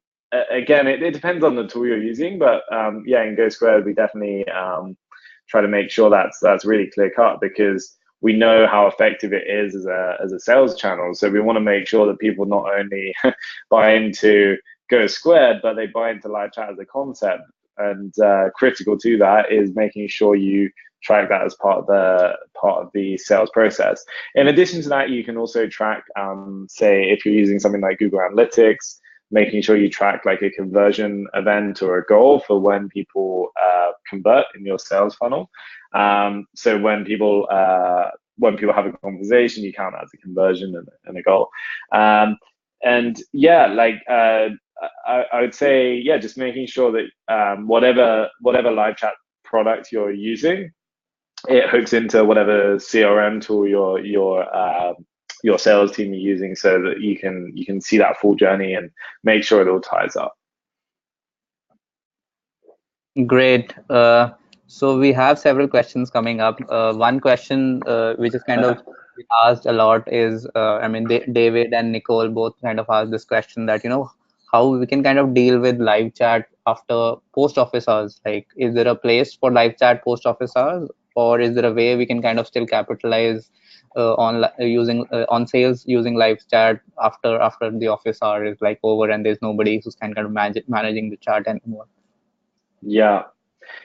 again, it depends on the tool you're using, but yeah, in Go Squared, we definitely try to make sure that's really clear cut because we know how effective it is as a sales channel. So we want to make sure that people not only buy into Go Squared, but they buy into live chat as a concept. And critical to that is making sure you track that as part of the sales process. In addition to that, you can also track, say, if you're using something like Google Analytics, making sure you track like a conversion event or a goal for when people convert in your sales funnel. So when people have a conversation, you count that as a conversion and a goal. And yeah, like I would say, yeah, just making sure that whatever live chat product you're using, it hooks into whatever CRM tool your sales team are using, so that you can see that full journey and make sure it all ties up. Great. So we have several questions coming up. One question which is kind of asked a lot is, I mean, David and Nicole both kind of asked this question that, how we can kind of deal with live chat after post office hours. Like, is there a place for live chat post office hours, or is there a way we can kind of still capitalize using on sales using live chat after the office hour is like over and there's nobody who's kind of managing the chat anymore? Yeah.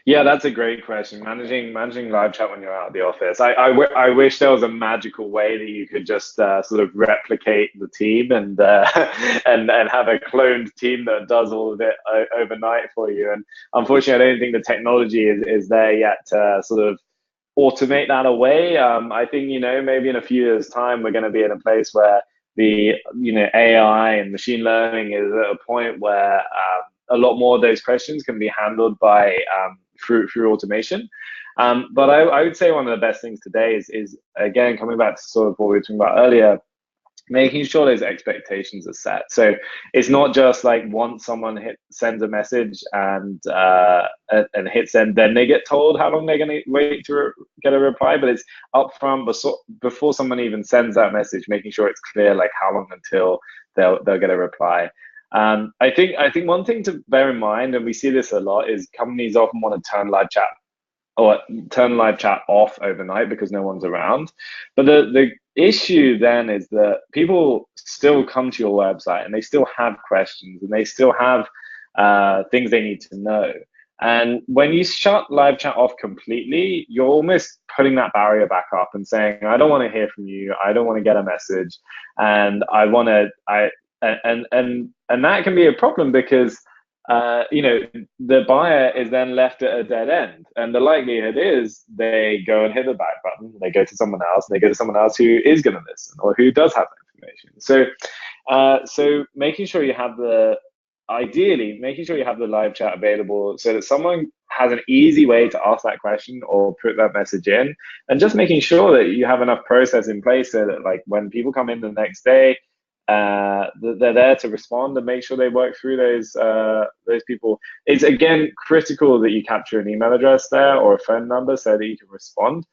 Yeah, that's a great question. Managing live chat when you're out of the office. I wish there was a magical way that you could just sort of replicate the team and and have a cloned team that does all of it overnight for you. And unfortunately, I don't think the technology is there yet to sort of automate that away. I think maybe in a few years' time we're going to be in a place where the AI and machine learning is at a point where a lot more of those questions can be handled by through automation. But I would say one of the best things today is again coming back to sort of what we were talking about earlier, making sure those expectations are set. So it's not just like once someone sends a message and hit send, then they get told how long they're going to wait to get a reply, but it's upfront before someone even sends that message, making sure it's clear like how long until they'll get a reply. I think one thing to bear in mind, and we see this a lot, is companies often want to turn live chat off overnight because no one's around. But the issue then is that people still come to your website and they still have questions and they still have things they need to know. And when you shut live chat off completely, you're almost putting that barrier back up and saying, I don't want to hear from you. I don't want to get a message. And and that can be a problem because the buyer is then left at a dead end, and the likelihood is they go and hit the back button, they go to someone else, and they go to someone else who is going to listen or who does have information. So making sure you have ideally making sure you have the live chat available so that someone has an easy way to ask that question or put that message in, and just making sure that you have enough process in place so that like when people come in the next day, they're there to respond and make sure they work through those people. It's again critical that you capture an email address there or a phone number so that you can respond.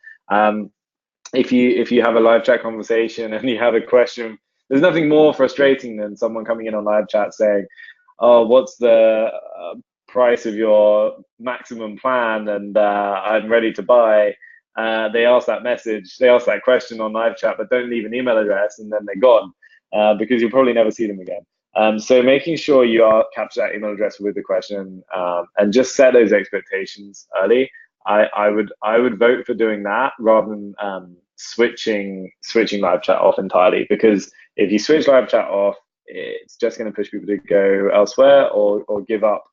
If you have a live chat conversation and you have a question, there's nothing more frustrating than someone coming in on live chat saying, "Oh, what's the price of your maximum plan?" and I'm ready to buy. They ask that question on live chat, but don't leave an email address, and then they're gone because you'll probably never see them again. So making sure you capture that email address with the question and just set those expectations early. I would vote for doing that rather than switching live chat off entirely, because if you switch live chat off, it's just going to push people to go elsewhere or give up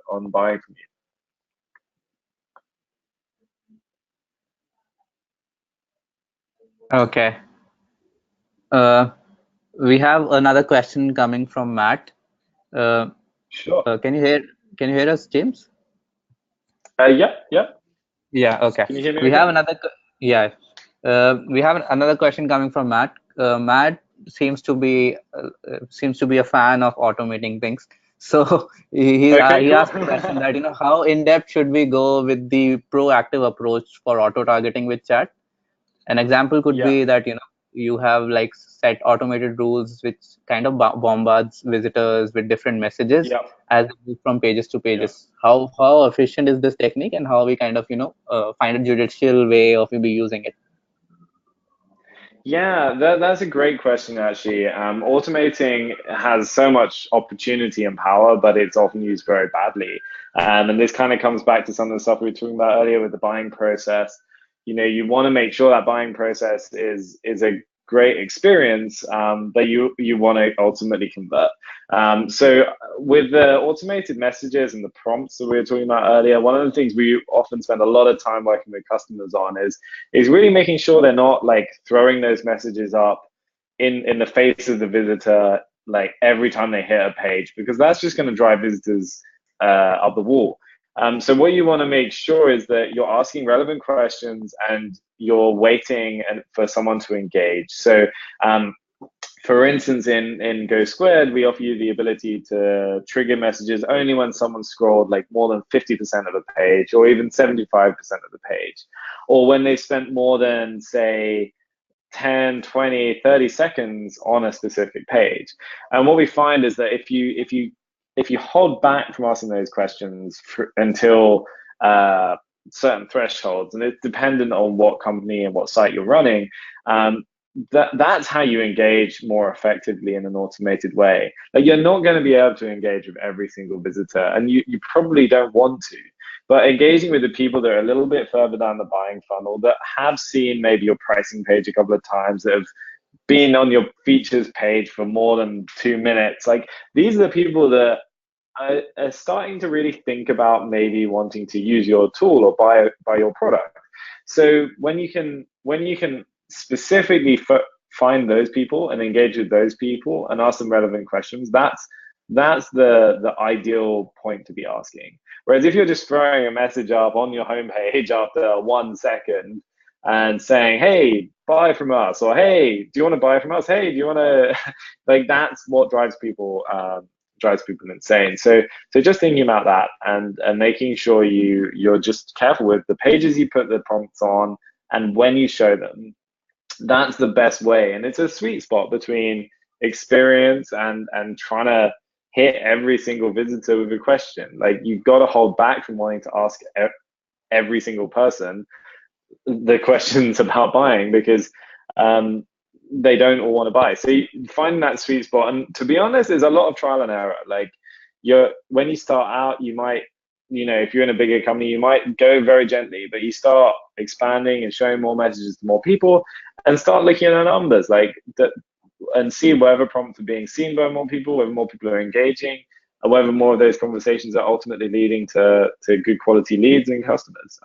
on buying from you. Okay. We have another question coming from Matt. Sure. Can you hear us, James? Yeah. Yeah. Okay. Can you hear me We okay? have another. Yeah. We have another question coming from Matt. Matt seems to be a fan of automating things. So Okay, he cool. asked a question that how in depth should we go with the proactive approach for auto targeting with chat? An example could Yeah. be that you have like set automated rules which kind of bombards visitors with different messages Yeah. as they move from pages to Yeah. pages. How efficient is this technique, and how we kind of find a judicial way of maybe using it? Yeah, that's a great question, actually. Automating has so much opportunity and power, but it's often used very badly. And this kind of comes back to some of the stuff we were talking about earlier with the buying process. You want to make sure that buying process is a great experience, but you want to ultimately convert. So with the automated messages and the prompts that we were talking about earlier, one of the things we often spend a lot of time working with customers on is really making sure they're not like throwing those messages up in the face of the visitor like every time they hit a page, because that's just going to drive visitors up the wall. So what you want to make sure is that you're asking relevant questions and you're waiting for someone to engage. So for instance, in Go Squared, we offer you the ability to trigger messages only when someone scrolled like more than 50% of the page or even 75% of the page, or when they spent more than, say, 10, 20, 30 seconds on a specific page. And what we find is that if you hold back from asking those questions until certain thresholds, and it's dependent on what company and what site you're running, that's how you engage more effectively in an automated way. Like, you're not going to be able to engage with every single visitor, and you probably don't want to. But engaging with the people that are a little bit further down the buying funnel, that have seen maybe your pricing page a couple of times, that have been on your features page for more than 2 minutes, like, these are the people that are starting to really think about maybe wanting to use your tool or buy your product. So when you can specifically find those people and engage with those people and ask them relevant questions, that's the ideal point to be asking. Whereas if you're just throwing a message up on your homepage after 1 second and saying, "Hey, buy from us," or "Hey, do you want to buy from us? Hey, do you want to," like, that's what drives people insane. So just thinking about that and making sure you're just careful with the pages you put the prompts on and when you show them. That's the best way, and it's a sweet spot between experience and trying to hit every single visitor with a question. Like, you've got to hold back from wanting to ask every single person the questions about buying, because they don't all want to buy. So finding that sweet spot, and to be honest, there's a lot of trial and error. Like, when you start out, you might, if you're in a bigger company, you might go very gently, but you start expanding and showing more messages to more people and start looking at the numbers, like that, and see whether prompts are being seen by more people, whether more people are engaging, and whether more of those conversations are ultimately leading to good quality leads and customers.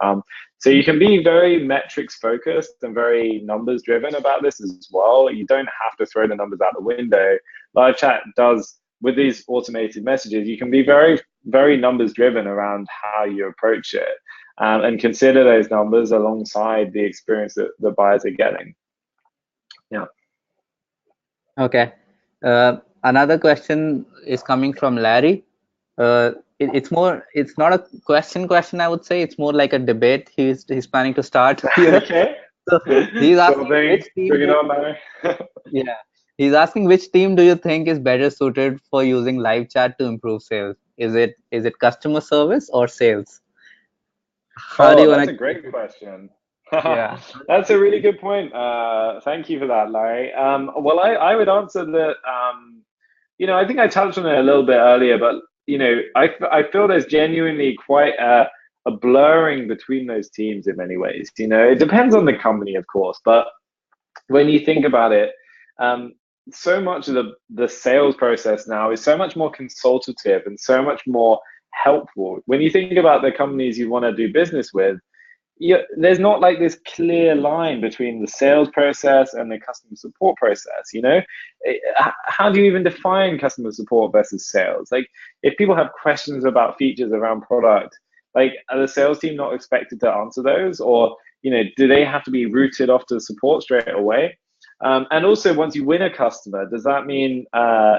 So you can be very metrics focused and very numbers driven about this as well. You don't have to throw the numbers out the window. Live chat does, with these automated messages, you can be very, very numbers driven around how you approach it, and consider those numbers alongside the experience that the buyers are getting. Yeah. Okay. Another question is coming from Larry. It's not a question, I would say. It's more like a debate he's planning to start here. Okay. So he's Sure asking thing. which team Bring it do on, Larry. yeah, he's asking which team do you think is better suited for using live chat to improve sales? Is it customer service or sales? How do Oh, you that's want a to? great question. Yeah. That's a really good point. Thank you for that, Larry. Well, I would answer that. I think I touched on it a little bit earlier, but I feel there's genuinely quite a blurring between those teams in many ways. It depends on the company, of course, but when you think about it, um, so much of the sales process now is so much more consultative and so much more helpful. When you think about the companies you want to do business with, there's not like this clear line between the sales process and the customer support process. How do you even define customer support versus sales? Like, if people have questions about features around product, like, are the sales team not expected to answer those, or do they have to be routed off to support straight away? And also, once you win a customer, does that mean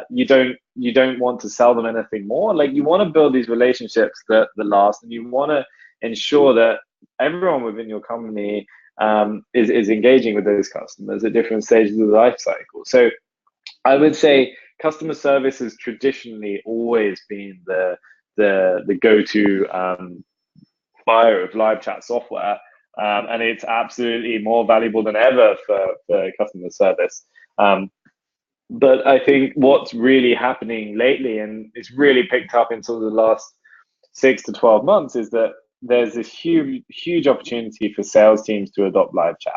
you don't want to sell them anything more? Like, you want to build these relationships that last, and you want to ensure that everyone within your company is engaging with those customers at different stages of the life cycle. So I would say customer service has traditionally always been the go-to buyer of live chat software, and it's absolutely more valuable than ever for customer service. But I think what's really happening lately, and it's really picked up in sort of the last 6 to 12 months, is that there's this huge opportunity for sales teams to adopt live chat,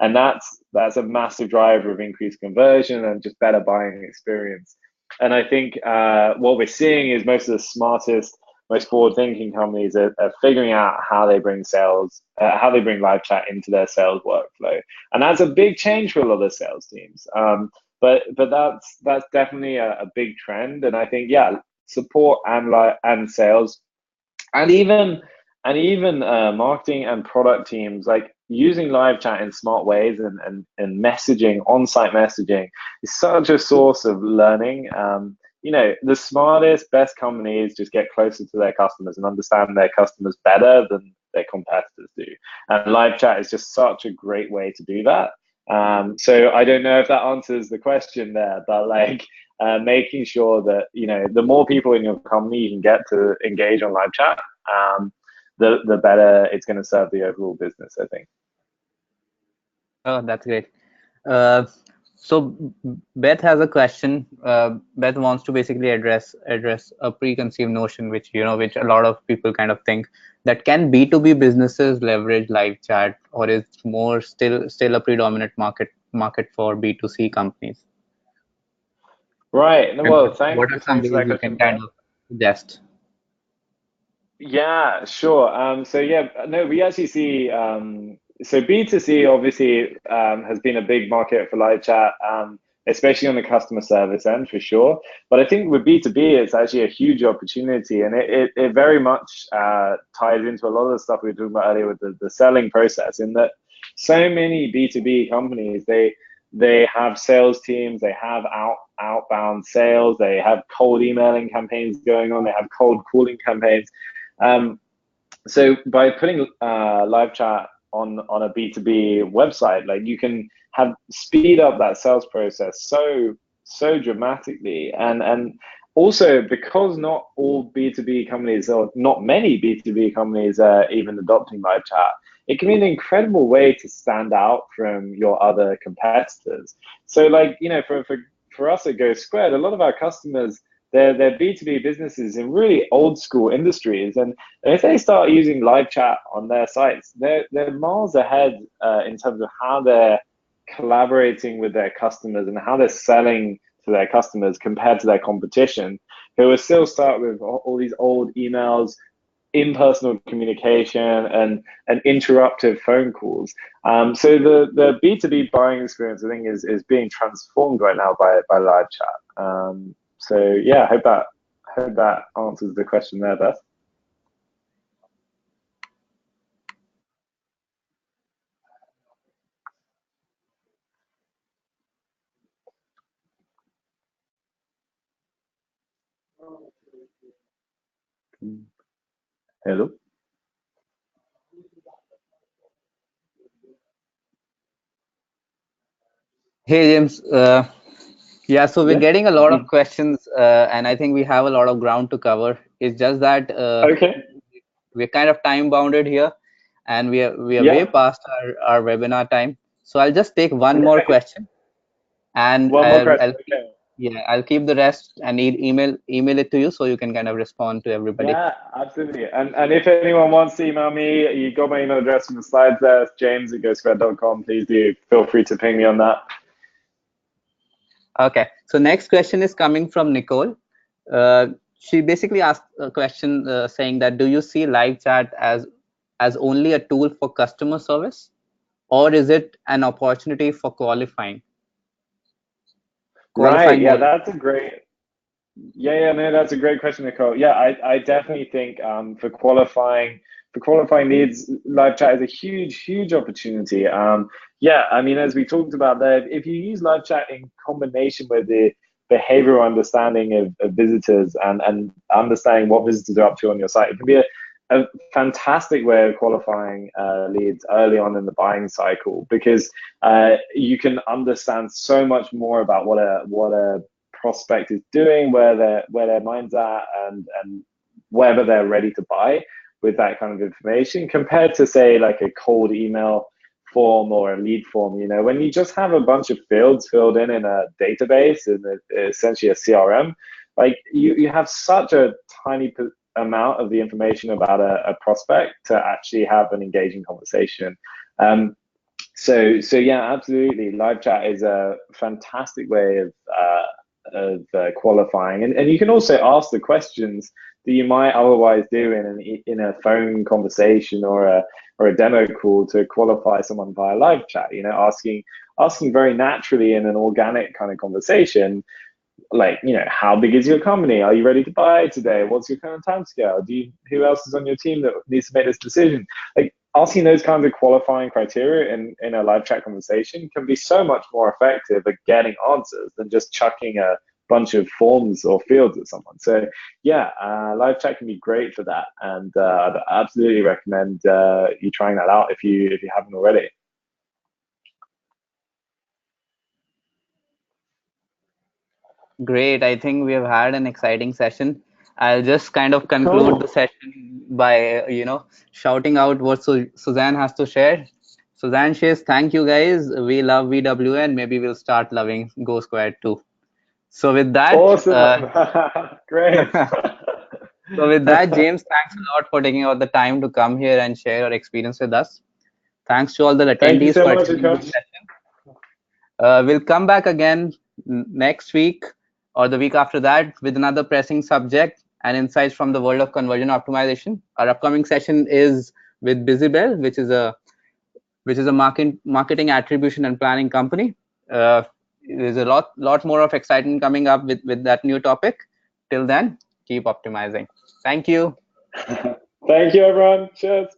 and that's a massive driver of increased conversion and just better buying experience. And I think what we're seeing is most of the smartest, most forward-thinking companies are figuring out how they bring how they bring live chat into their sales workflow, and that's a big change for a lot of sales teams. But that's definitely a big trend, and I think, yeah, support and sales, and even marketing and product teams, like, using live chat in smart ways, and messaging, on-site messaging, is such a source of learning. The smartest, best companies just get closer to their customers and understand their customers better than their competitors do, and live chat is just such a great way to do that. So I don't know if that answers the question there, but, like, making sure that the more people in your company you can get to engage on live chat, the better it's going to serve the overall business, I think. Oh, that's great. Uh, so Beth has a question. Beth wants to basically address a preconceived notion, which a lot of people kind of think, that can B2B businesses leverage live chat, or is more still a predominant market for B2C companies? Right. And Well, what are some thanks for ways that you can question, kind Beth. of suggest? Yeah, sure. So yeah, no, we actually see, so B2C obviously has been a big market for live chat, especially on the customer service end, for sure. But I think with B2B, it's actually a huge opportunity, and it very much ties into a lot of the stuff we were talking about earlier with the selling process, in that so many B2B companies, they have sales teams, they have outbound sales, they have cold emailing campaigns going on, they have cold calling campaigns. um, so by putting live chat on a B2B website, like, you can have speed up that sales process so dramatically, and also, because not all B2B companies, or not many B2B companies, are even adopting live chat, it can be an incredible way to stand out from your other competitors. So, like, for us at Go Squared, a lot of our customers, they're B2B businesses in really old school industries, and if they start using live chat on their sites, they're miles ahead in terms of how they're collaborating with their customers and how they're selling to their customers compared to their competition, who will still start with all these old emails, impersonal communication, and interruptive phone calls. So the B2B buying experience, I think, is being transformed right now by live chat. So yeah, I hope that answers the question there, Beth. Hello. Hey James, yeah, so we're Yeah. getting a lot of questions, and I think we have a lot of ground to cover. It's just that Okay. we're kind of time bounded here, and we are way Yeah. past our webinar time. So I'll just take one more Right. question, and One more question. Okay. I'll keep the rest and email it to you so you can kind of respond to everybody. Yeah, absolutely. And if anyone wants to email me, you got my email address from the slides there, james@ghostsquared.com. Please do feel free to ping me on that. Okay, so next question is coming from Nicole. She basically asked a question saying that do you see live chat as only a tool for customer service, or is it an opportunity for Right. qualifying Yeah, more? that's a great. Yeah, no, that's a great question, Nicole. Yeah, I definitely think for qualifying needs, live chat is a huge opportunity. Yeah, I mean, as we talked about there, if you use live chat in combination with the behavioral understanding of visitors and understanding what visitors are up to on your site, it can be a fantastic way of qualifying leads early on in the buying cycle because you can understand so much more about what a prospect is doing, where their mind's at, and whether they're ready to buy with that kind of information compared to say like a cold email form or a lead form. When you just have a bunch of fields filled in a database and essentially a CRM, like you have such a tiny amount of the information about a prospect to actually have an engaging conversation. So yeah, absolutely. Live chat is a fantastic way of qualifying, and you can also ask the questions that you might otherwise do in a phone conversation or a demo call to qualify someone via live chat. Asking very naturally in an organic kind of conversation, like, how big is your company? Are you ready to buy today? What's your current time scale? Who else is on your team that needs to make this decision? Like, asking those kinds of qualifying criteria in a live chat conversation can be so much more effective at getting answers than just chucking a bunch of forms or fields at someone. So yeah, live chat can be great for that, and I'd absolutely recommend you trying that out if you haven't already. Great. I think we have had an exciting session. I'll just kind of conclude the Cool. session by, shouting out what Suzanne has to share. Suzanne says, "Thank you guys. We love VW and maybe we'll start loving Go Squared too." So with that, Awesome. Great. so with that, James, thanks a lot for taking out the time to come here and share your experience with us. Thanks to all the Thank you attendees so for much, attending this Akash. session. We'll come back again next week or the week after that with another pressing subject and insights from the world of conversion optimization. Our upcoming session is with Busybell, which is a marketing attribution and planning company. There's a lot more of excitement coming up with that new topic. Till then, keep optimizing. Thank you. Thank you, everyone. Cheers.